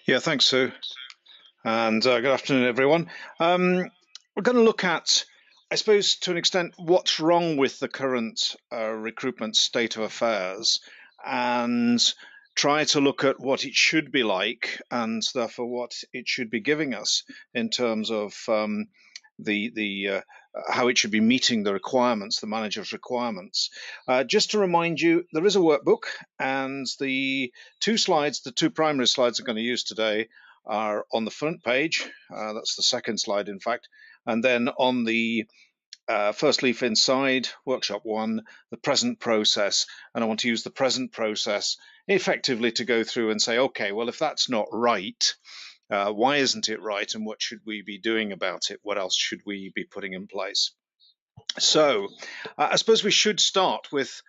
Yeah, thanks, Sue. And good afternoon, everyone. We're going to look at, I suppose, to an extent, what's wrong with the current recruitment state of affairs and try to look at what it should be like and therefore what it should be giving us in terms of the how it should be meeting the requirements, the manager's requirements. Just to remind you, there is a workbook, and the two primary slides I'm going to use today are on the front page. That's the second slide, in fact. And then on the first leaf inside, workshop one, the present process. And I want to use the present process effectively to go through and say, okay, well, if that's not right, why isn't it right? And what should we be doing about it? What else should we be putting in place? So I suppose we should start with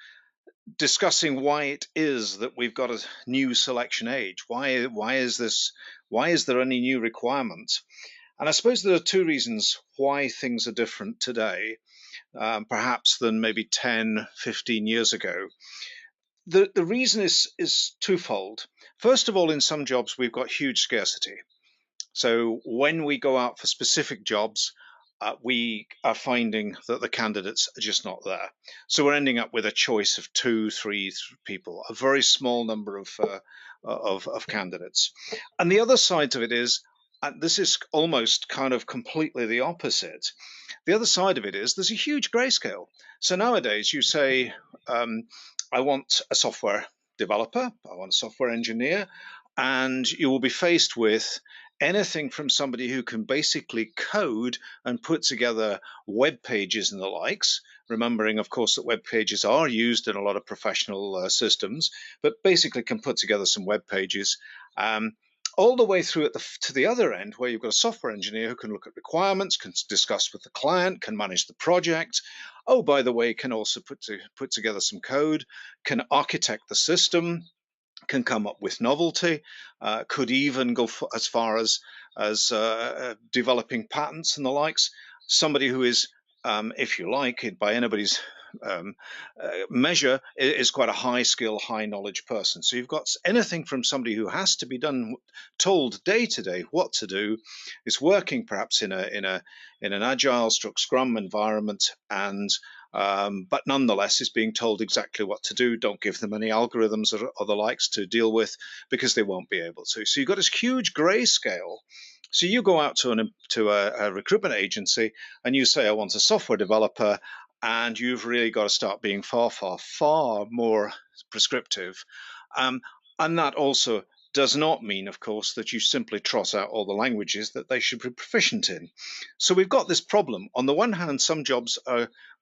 discussing why it is that we've got a new selection age. Why is this? Why is there any new requirement? And I suppose there are two reasons why things are different today, perhaps than maybe 10, 15 years ago. The reason is twofold. First of all, in some jobs, we've got huge scarcity. So when we go out for specific jobs, we are finding that the candidates are just not there. So we're ending up with a choice of two, three people, a very small number of candidates. And the other side of it is, and this is almost kind of completely the opposite. The other side of it is there's a huge grayscale. So nowadays you say, I want a software developer, I want a software engineer, and you will be faced with anything from somebody who can basically code and put together web pages and the likes, remembering, of course, that web pages are used in a lot of professional systems, but basically can put together some web pages. All the way through to the other end, where you've got a software engineer who can look at requirements, can discuss with the client, can manage the project. Oh, by the way, can also put together some code, can architect the system, can come up with novelty, could even go as far as developing patents and the likes. Somebody who is, if you like, by anybody's measure, is quite a high skill, high knowledge person. So you've got anything from somebody who has to be told day to day what to do, is working perhaps in an agile Scrum environment, and but nonetheless is being told exactly what to do. Don't give them any algorithms or the likes to deal with, because they won't be able to. So you've got this huge grayscale. So you go out to a recruitment agency and you say, I want a software developer, and you've really got to start being far, far, far more prescriptive. And that also does not mean, of course, that you simply trot out all the languages that they should be proficient in. So we've got this problem. On the one hand, some jobs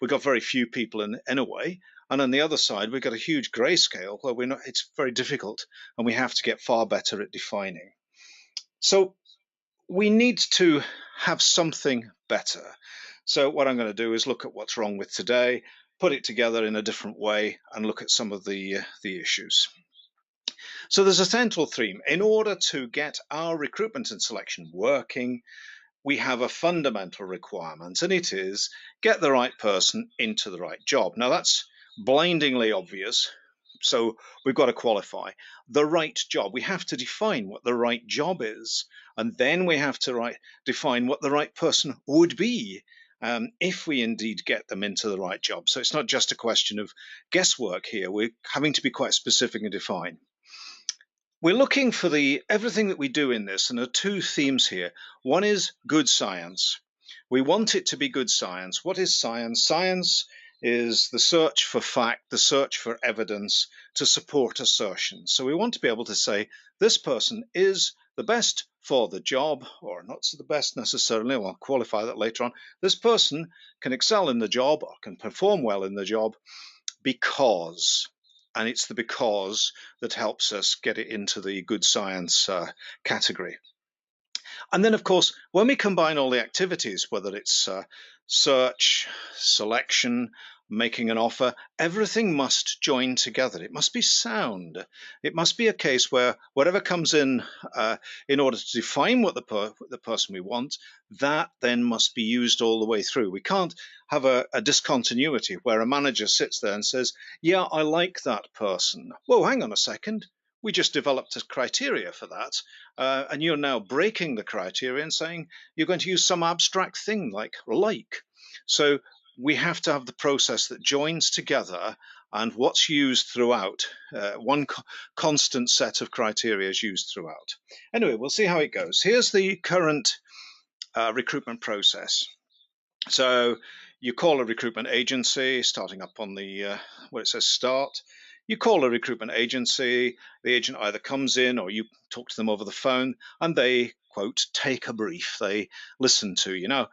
we've got very few people in a way, and on the other side, we've got a huge grayscale where it's very difficult, and we have to get far better at defining. So we need to have something better. So what I'm going to do is look at what's wrong with today, put it together in a different way, and look at some of the issues. So there's a central theme. In order to get our recruitment and selection working, we have a fundamental requirement, and it is get the right person into the right job. Now that's blindingly obvious. So we've got to qualify the right job. We have to define what the right job is, and then we have to define what the right person would be if we indeed get them into the right job. So it's not just a question of guesswork here. We're having to be quite specific and define. We're looking for everything that we do in this, and there are two themes here. One is good science. We want it to be good science. What is science? Science is the search for fact, the search for evidence to support assertions. So we want to be able to say, this person is the best for the job, or not the best necessarily, we'll qualify that later on. This person can excel in the job or can perform well in the job because, and it's the because that helps us get it into the good science category. And then, of course, when we combine all the activities, whether it's search, selection, making an offer, everything must join together. It must be sound. It must be a case where whatever comes in order to define what the person we want, that then must be used all the way through. We can't have a discontinuity where a manager sits there and says, yeah, I like that person. Whoa, hang on a second. We just developed a criteria for that, and you're now breaking the criteria and saying you're going to use some abstract thing like. So we have to have the process that joins together and what's used throughout. One constant set of criteria is used throughout. Anyway, we'll see how it goes. Here's the current recruitment process. So you call a recruitment agency, starting up on the where it says start. You call a recruitment agency, the agent either comes in or you talk to them over the phone, and they, quote, take a brief. They listen to you. Now,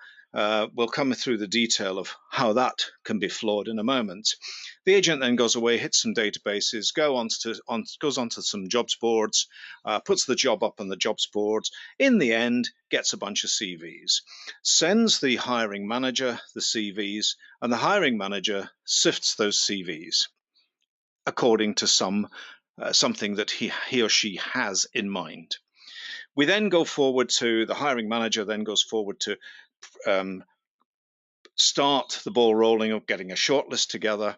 we'll come through the detail of how that can be flawed in a moment. The agent then goes away, hits some databases, goes onto some jobs boards, puts the job up on the jobs boards. In the end, gets a bunch of CVs, sends the hiring manager the CVs, and the hiring manager sifts those CVs according to something that he or she has in mind. We then go forward to the hiring manager, then goes forward to start the ball rolling of getting a shortlist together,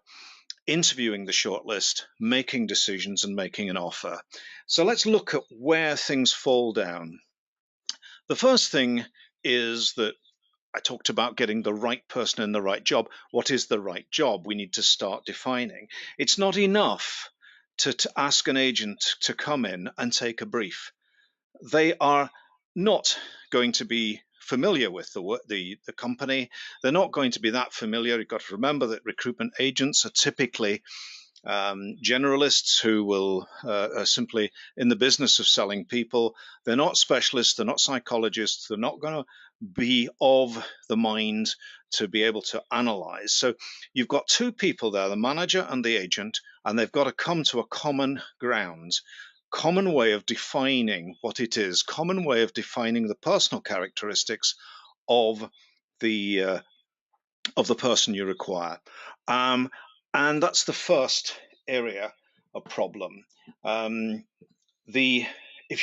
interviewing the shortlist, making decisions, and making an offer. So let's look at where things fall down. The first thing is that I talked about getting the right person in the right job. What is the right job? We need to start defining. It's not enough to ask an agent to come in and take a brief. They are not going to be familiar with the company. They're not going to be that familiar. You've got to remember that recruitment agents are typically generalists who will are simply in the business of selling people. They're not specialists, they're not psychologists, they're not going to be of the mind to be able to analyze. So you've got two people there, the manager and the agent, and they've got to come to a common ground, common way of defining what it is, common way of defining the personal characteristics of the person you require. And that's the first area of problem. If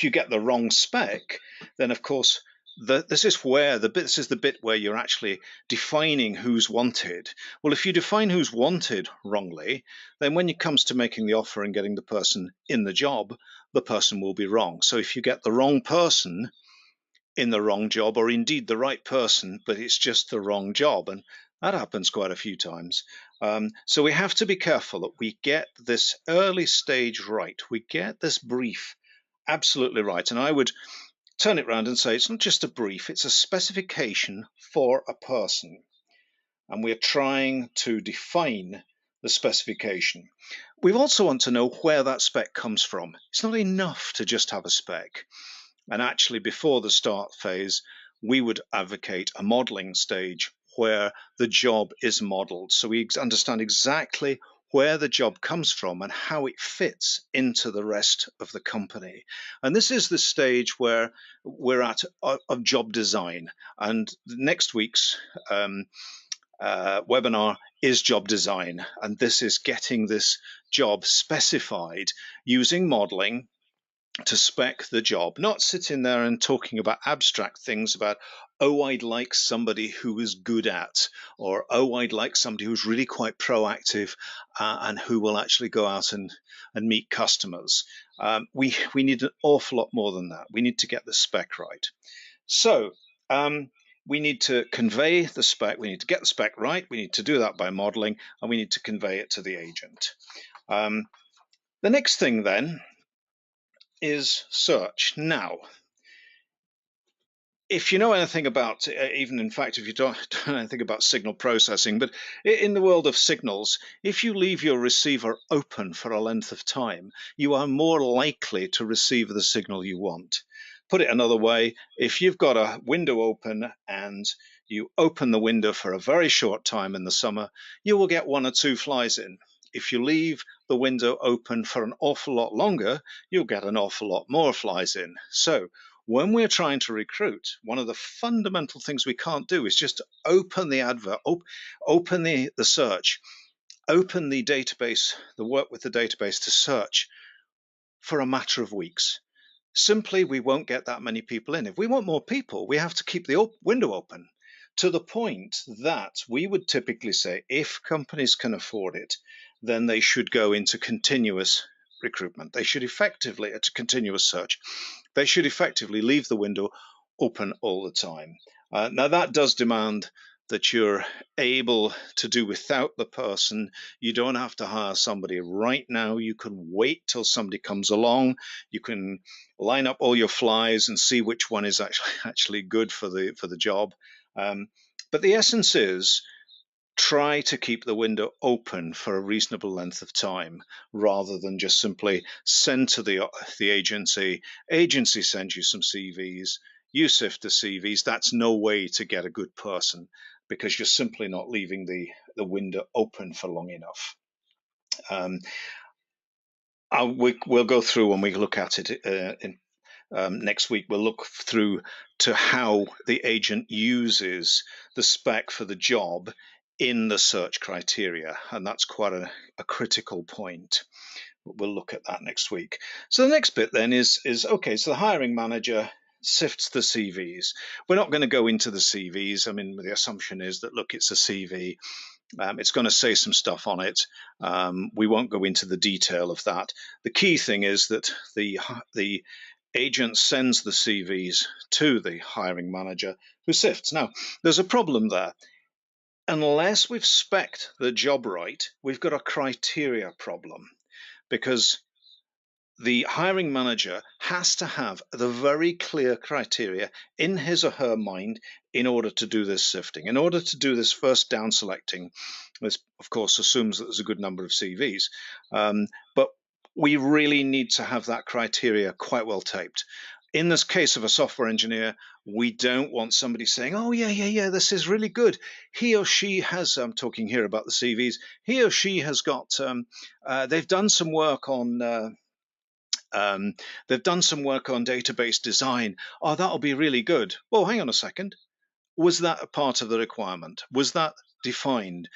you get the wrong spec, then of course this is the bit where you're actually defining who's wanted. Well, if you define who's wanted wrongly, then when it comes to making the offer and getting the person in the job, the person will be wrong. So if you get the wrong person in the wrong job, or indeed the right person, but it's just the wrong job, and that happens quite a few times. So we have to be careful that we get this early stage right. We get this brief absolutely right. And I would turn it around and say it's not just a brief, it's a specification for a person. And we're trying to define the specification. We also want to know where that spec comes from. It's not enough to just have a spec. And actually, before the start phase, we would advocate a modeling stage where the job is modeled. So we understand exactly where the job comes from and how it fits into the rest of the company. And this is the stage where we're at of job design. And next week's webinar is job design. And this is getting this job specified using modeling to spec the job, not sitting there and talking about abstract things about, oh, I'd like somebody who is good at, or oh, I'd like somebody who's really quite proactive and who will actually go out and meet customers. We need an awful lot more than that. We need to get the spec right. So we need to convey the spec. We need to get the spec right. We need to do that by modeling, and we need to convey it to the agent. The next thing then is search. Now, if you know anything about, even in fact, if you don't know anything about signal processing, but in the world of signals, if you leave your receiver open for a length of time, you are more likely to receive the signal you want. Put it another way, if you've got a window open and you open the window for a very short time in the summer, you will get one or two flies in. If you leave the window open for an awful lot longer, you'll get an awful lot more flies in. So when we're trying to recruit, one of the fundamental things we can't do is just open the advert, open the search, open the database, the work with the database to search for a matter of weeks. Simply, we won't get that many people in. If we want more people, we have to keep the window open to the point that we would typically say if companies can afford it, then they should go into continuous recruitment. They should effectively, it's a continuous search, they should effectively leave the window open all the time. Now that does demand that you're able to do without the person. You don't have to hire somebody right now. You can wait till somebody comes along. You can line up all your flies and see which one is actually good for the job. But the essence is, try to keep the window open for a reasonable length of time, rather than just simply send to the agency. Agency sends you some CVs, you sift the CVs. That's no way to get a good person, because you're simply not leaving the window open for long enough. We'll go through when we look at it next week. We'll look through to how the agent uses the spec for the job in the search criteria, and that's quite a critical point. We'll look at that next week. So the next bit then is okay, so the hiring manager sifts the CVs. We're not going to go into the CVs. I mean, the assumption is that, look, it's a CV. It's going to say some stuff on it. We won't go into the detail of that. The key thing is that the agent sends the CVs to the hiring manager, who sifts. Now, there's a problem there. Unless we've spec'd the job right, we've got a criteria problem, because the hiring manager has to have the very clear criteria in his or her mind in order to do this sifting. In order to do this first down selecting, this of course assumes that there's a good number of CVs, but we really need to have that criteria quite well taped. In this case of a software engineer, we don't want somebody saying, oh, yeah, this is really good. He or she has, I'm talking here about the CVs, he or she has got, they've done some work on database design. Oh, that'll be really good. Well, hang on a second. Was that a part of the requirement? Was that defined?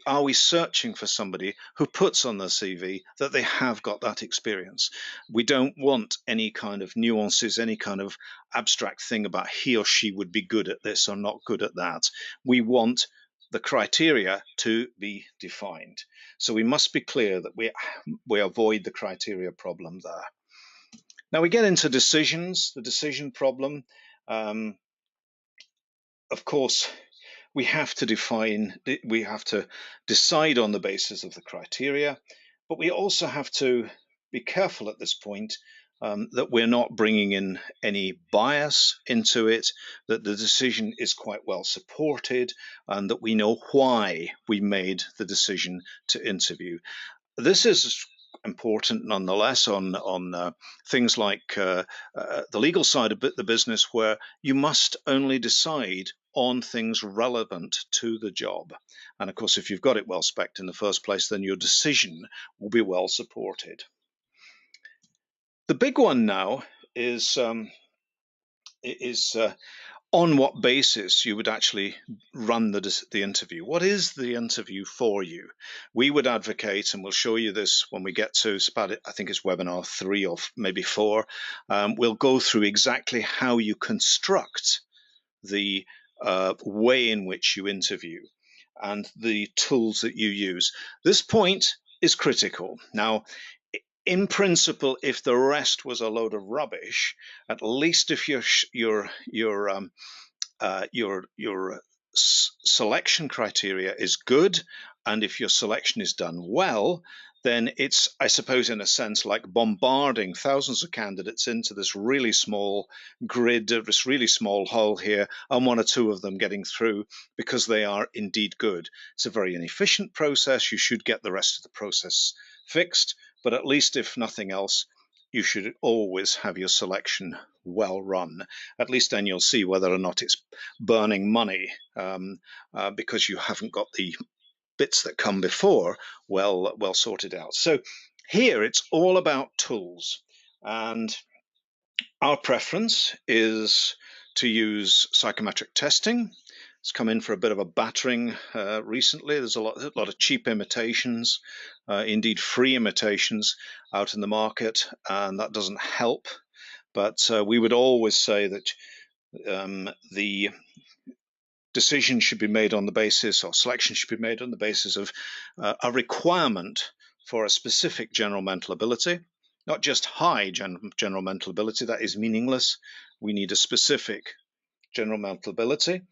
Are we searching for somebody who puts on their CV that they have got that experience? We don't want any kind of nuances, any kind of abstract thing about he or she would be good at this or not good at that. We want the criteria to be defined. So we must be clear that we avoid the criteria problem there. Now we get into decisions, the decision problem. Of course, we have to decide on the basis of the criteria, but we also have to be careful at this point that we're not bringing in any bias into it, that the decision is quite well supported, and that we know why we made the decision to interview. This is important nonetheless on things like the legal side of the business, where you must only decide on things relevant to the job. And of course, if you've got it well spec'd in the first place, then your decision will be well supported. The big one now is on what basis you would actually run the interview. What is the interview for you? We would advocate, and we'll show you this when we get to, I think it's webinar 3 or maybe 4, we'll go through exactly how you construct the way in which you interview and the tools that you use. This point is critical. Now, in principle, if the rest was a load of rubbish, at least if your selection criteria is good, and if your selection is done well, then it's, I suppose, in a sense, like bombarding thousands of candidates into this really small grid, this really small hole here, and one or two of them getting through because they are indeed good. It's a very inefficient process. You should get the rest of the process fixed, but at least, if nothing else, you should always have your selection well run. At least then you'll see whether or not it's burning money, because you haven't got the bits that come before well sorted out. So here it's all about tools, and our preference is to use psychometric testing. It's come in for a bit of a battering recently. There's a lot of cheap imitations, indeed free imitations out in the market, and that doesn't help. But we would always say that the decision should be made on the basis, or selection should be made on the basis of a requirement for a specific general mental ability, not just high general mental ability. That is meaningless. We need a specific general mental ability.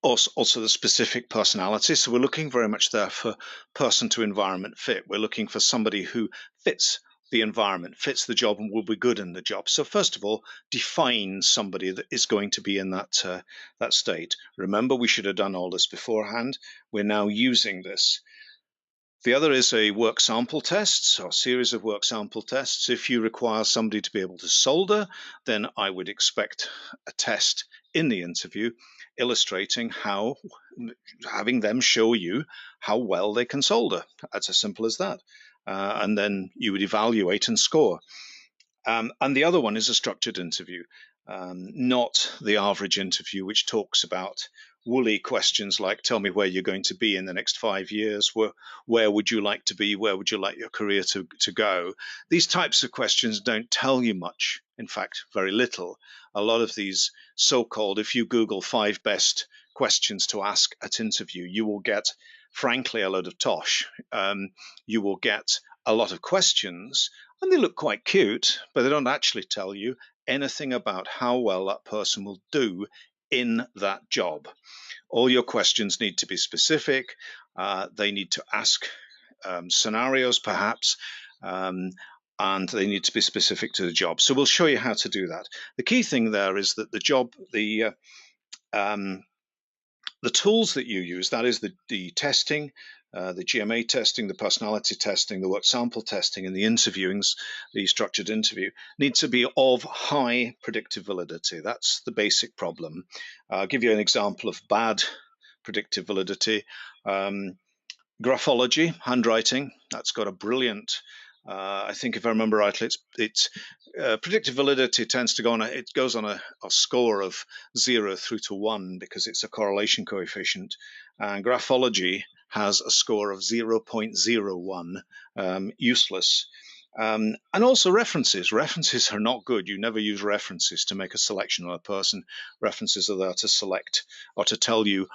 Also the specific personality. So we're looking very much there for person to environment fit. We're looking for somebody who fits the environment, fits the job, and will be good in the job. So first of all, define somebody that is going to be in that state. Remember, we should have done all this beforehand. We're now using this. The other is a work sample test, so a series of work sample tests. If you require somebody to be able to solder, then I would expect a test in the interview illustrating how, having them show you how well they can solder. That's as simple as that. And then you would evaluate and score. And the other one is a structured interview, not the average interview, which talks about woolly questions like, tell me where you're going to be in the next 5 years, where would you like to be, where would you like your career to go. These types of questions don't tell you much, in fact, very little. A lot of these so-called, if you Google 5 best questions to ask at interview, you will get, frankly, a load of tosh. You will get a lot of questions, and they look quite cute, but they don't actually tell you anything about how well that person will do in that job. All your questions need to be specific. They need to ask scenarios, perhaps, and they need to be specific to the job. So we'll show you how to do that. The key thing there is that the job, the tools that you use, that is the testing, the GMA testing, the personality testing, the work sample testing, and the interviewings, the structured interview, need to be of high predictive validity. That's the basic problem. I'll give you an example of bad predictive validity. Graphology, handwriting, that's got a brilliant, I think if I remember rightly, it's predictive validity tends to go on, it goes on a score of 0 through to 1 because it's a correlation coefficient. And graphology has a score of 0.01, useless. And also references. References are not good. You never use references to make a selection on a person. References are there to select or to tell you,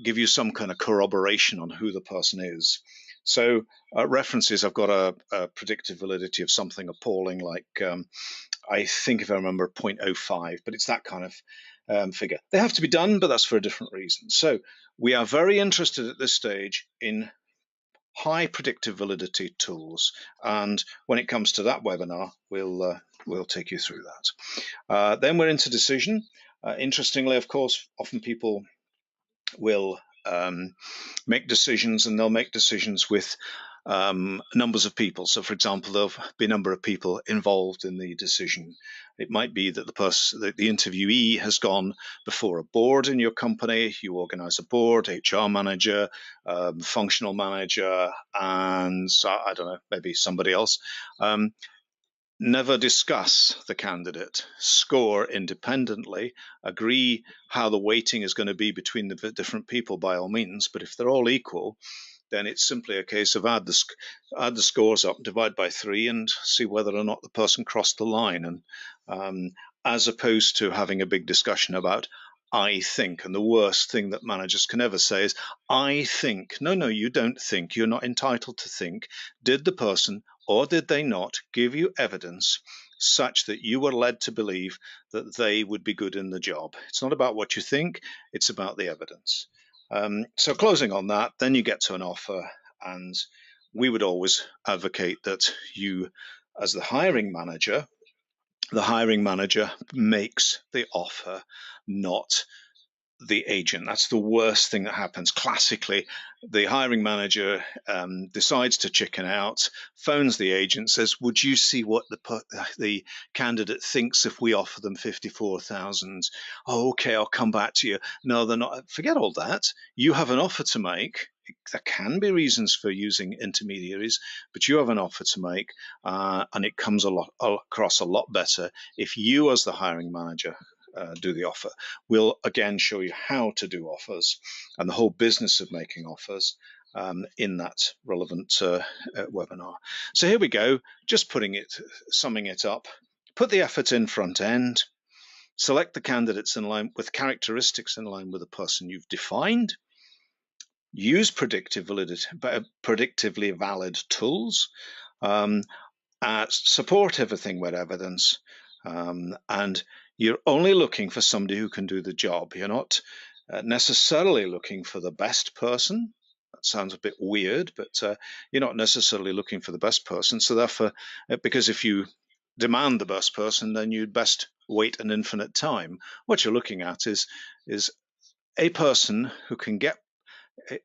give you some kind of corroboration on who the person is. So references have got a predictive validity of something appalling, like I think if I remember 0.05, but it's that kind of figure. They have to be done, but that's for a different reason. So we are very interested at this stage in high predictive validity tools, and when it comes to that webinar, we'll take you through that. Then we're into decision. Interestingly, of course, often people will make decisions, and they'll make decisions with numbers of people. So, for example, there'll be a number of people involved in the decision. It might be that the interviewee has gone before a board in your company. You organize a board, HR manager, functional manager, and I don't know, maybe somebody else. Never discuss the candidate, score independently, agree how the weighting is going to be between the different people by all means, but if they're all equal, then it's simply a case of add the scores up, divide by 3, and see whether or not the person crossed the line. And as opposed to having a big discussion about I think, and the worst thing that managers can ever say is I think. No, you don't think. You're not entitled to think. Did the person or did they not give you evidence such that you were led to believe that they would be good in the job? It's not about what you think, it's about the evidence. So closing on that, then you get to an offer, and we would always advocate that you, as the hiring manager makes the offer, not the agent. That's the worst thing that happens. Classically, the hiring manager decides to chicken out, phones the agent, says, would you see what the candidate thinks if we offer them 54,000? Oh, okay, I'll come back to you. No, they're not. Forget all that. You have an offer to make. There can be reasons for using intermediaries, but you have an offer to make, and it comes across a lot better if you, as the hiring manager, do the offer. We'll again show you how to do offers and the whole business of making offers in that relevant webinar. So here we go, just summing it up. Put the effort in front end, select the candidates in line with characteristics in line with the person you've defined, use predictively valid tools, um, support everything with evidence, and you're only looking for somebody who can do the job. You're not necessarily looking for the best person. That sounds a bit weird, but you're not necessarily looking for the best person. So therefore, because if you demand the best person, then you'd best wait an infinite time. What you're looking at is a person who can get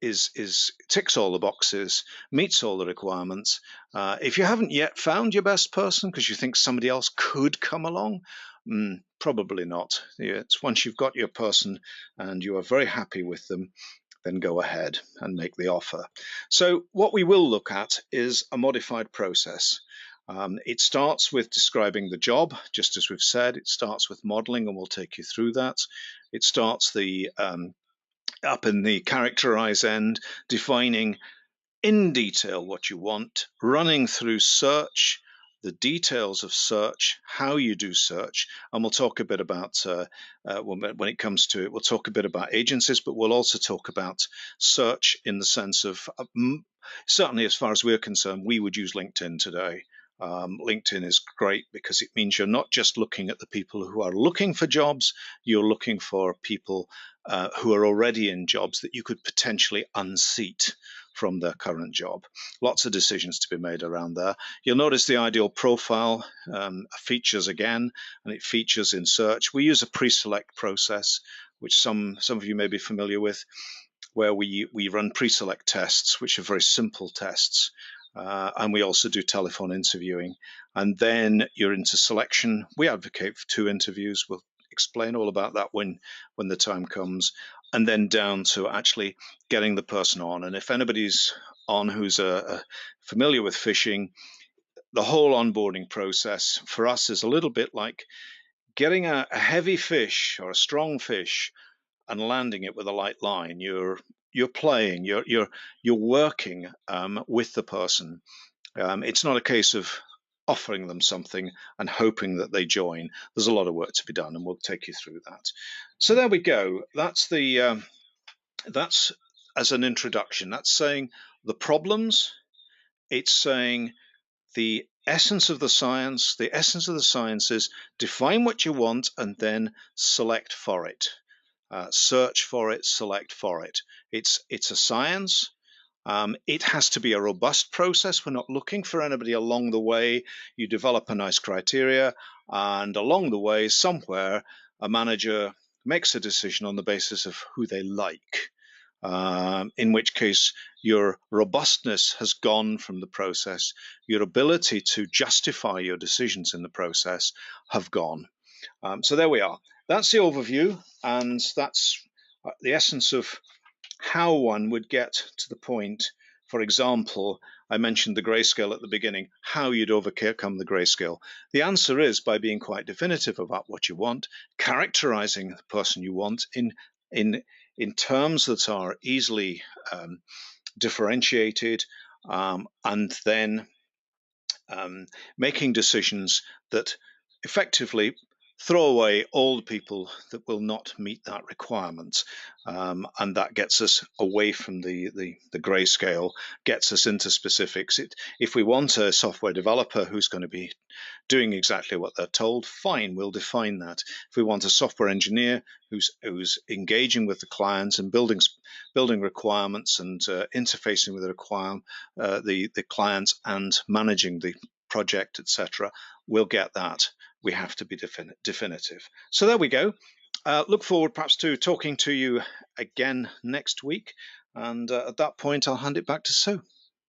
is ticks all the boxes, meets all the requirements. If you haven't yet found your best person because you think somebody else could come along, probably not. It's once you've got your person and you are very happy with them, then go ahead and make the offer. So what we will look at is a modified process. It starts with describing the job, just as we've said. It starts with modeling, and we'll take you through that. It starts up in the characterize end, defining in detail what you want, running through search, the details of search, how you do search, and we'll talk a bit about, when it comes to it, we'll talk a bit about agencies, but we'll also talk about search in the sense of, certainly as far as we're concerned, we would use LinkedIn today. LinkedIn is great because it means you're not just looking at the people who are looking for jobs, you're looking for people who are already in jobs that you could potentially unseat from their current job. Lots of decisions to be made around there. You'll notice the ideal profile features again, and it features in search. We use a pre-select process, which some of you may be familiar with, where we run pre-select tests, which are very simple tests. And we also do telephone interviewing. And then you're into selection. We advocate for 2 interviews. We'll explain all about that when the time comes. And then down to actually getting the person on. And if anybody's on who's familiar with fishing, the whole onboarding process for us is a little bit like getting a heavy fish or a strong fish and landing it with a light line. You're playing, you're working with the person. It's not a case of offering them something and hoping that they join. There's a lot of work to be done, and we'll take you through that. So there we go. That's as an introduction. That's saying the problems. It's saying the essence of the science. The essence of the science is define what you want and then select for it. Search for it, select for it. It's a science. It has to be a robust process. We're not looking for anybody along the way. You develop a nice criteria, and along the way, somewhere, a manager makes a decision on the basis of who they like. In which case, your robustness has gone from the process. Your ability to justify your decisions in the process have gone. So there we are. That's the overview, and that's the essence of how one would get to the point. For example, I mentioned the grayscale at the beginning, how you'd overcome the grayscale. The answer is by being quite definitive about what you want, characterizing the person you want in terms that are easily differentiated, and then making decisions that effectively throw away all the people that will not meet that requirement, and that gets us away from the grayscale, gets us into specifics. If we want a software developer who's going to be doing exactly what they're told, fine, we'll define that. If we want a software engineer who's engaging with the clients and building requirements and interfacing with the clients and managing the project, etc., we'll get that. We have to be definitive. So there we go. Look forward perhaps to talking to you again next week. And at that point, I'll hand it back to Sue.